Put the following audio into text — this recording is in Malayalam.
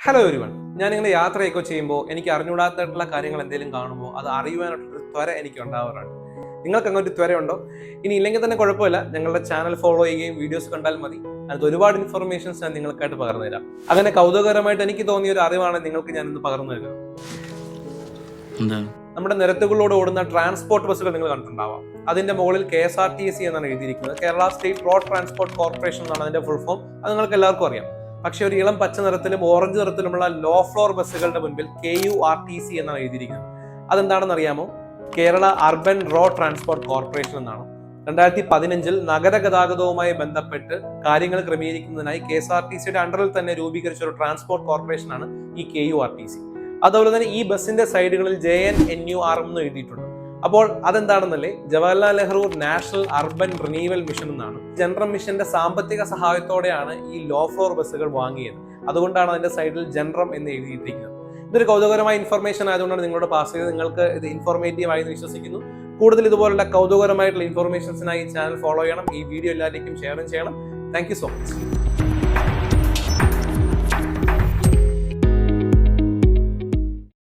ഹലോ എവരിവൺ, ഞാൻ ഇങ്ങനെ യാത്രയൊക്കെ ചെയ്യുമ്പോൾ എനിക്ക് അറിഞ്ഞുകൂടാത്തായിട്ടുള്ള കാര്യങ്ങൾ എന്തെങ്കിലും കാണുമ്പോൾ അത് അറിയുവാനായിട്ടൊരു ത്വര എനിക്ക് ഉണ്ടാവാറുണ്ട്. നിങ്ങൾക്ക് അങ്ങനെ ഒരു ത്വരയുണ്ടോ? ഇനി ഇല്ലെങ്കിൽ തന്നെ കുഴപ്പമില്ല, ഞങ്ങളുടെ ചാനൽ ഫോളോ ചെയ്യുകയും വീഡിയോസ് കണ്ടാൽ മതി. അതിനകത്ത് ഒരുപാട് ഇൻഫർമേഷൻസ് ഞാൻ നിങ്ങൾക്കായിട്ട് പകർന്നു തരാം. അങ്ങനെ കൗതുകകരമായിട്ട് എനിക്ക് തോന്നിയ ഒരു അറിവാണ് നിങ്ങൾക്ക് ഞാൻ ഇന്ന് പകർന്നു തരുന്നത്. നമ്മുടെ നിരത്തുകളിലൂടെ ഓടുന്ന ട്രാൻസ്പോർട്ട് ബസ്സുകൾ നിങ്ങൾ കണ്ടിട്ടുണ്ടാവാം. അതിന്റെ മുകളിൽ KSRTC എന്നാണ് എഴുതിയിരിക്കുന്നത്. Kerala state road transport corporation എന്നാണ് അതിന്റെ ഫുൾ ഫോം. അത് നിങ്ങൾക്ക് എല്ലാവർക്കും അറിയാം. പക്ഷെ ഒരു ഇളം പച്ച നിറത്തിലും ഓറഞ്ച് നിറത്തിലുമുള്ള ലോ ഫ്ലോർ ബസ്സുകളുടെ മുൻപിൽ KURTC എന്നാണ് എഴുതിയിരിക്കുന്നത്. അതെന്താണെന്ന് അറിയാമോ? Kerala urban road transport corporation എന്നാണ്. 2015 നഗര ഗതാഗതവുമായി ബന്ധപ്പെട്ട് കാര്യങ്ങൾ ക്രമീകരിക്കുന്നതിനായി KSRTCയുടെ അണ്ടറിൽ തന്നെ രൂപീകരിച്ച ഒരു ട്രാൻസ്പോർട്ട് കോർപ്പറേഷനാണ് ഈ KURTC. അതുപോലെ തന്നെ ഈ ബസിന്റെ സൈഡുകളിൽ JNNUR എന്ന് എഴുതിയിട്ടുണ്ട്. അപ്പോൾ അതെന്താണെന്നല്ലേ? Jawaharlal Nehru national urban renewal mission എന്നാണ്. ജനറൽ മിഷന്റെ സാമ്പത്തിക സഹായത്തോടെയാണ് ഈ ലോ ഫ്ലോർ ബസ്സുകൾ വാങ്ങിയത്. അതുകൊണ്ടാണ് അതിന്റെ സൈഡിൽ ജനറം എന്ന് എഴുതിയിട്ടിരിക്കുന്നത്. ഇതൊരു കൗതുകകരമായ ഇൻഫർമേഷൻ ആയതുകൊണ്ടാണ് നിങ്ങളോട് പാസ് ചെയ്ത്. നിങ്ങൾക്ക് ഇത് ഇൻഫോർമേറ്റീവ് ആയി വിശ്വസിക്കുന്നു. കൂടുതൽ ഇതുപോലുള്ള കൗതുകകരമായിട്ടുള്ള ഇൻഫർമേഷൻസിനായി ചാനൽ ഫോളോ ചെയ്യണം. ഈ വീഡിയോ എല്ലാവരിലേക്കും ഷെയറും ചെയ്യണം. Thank you so much.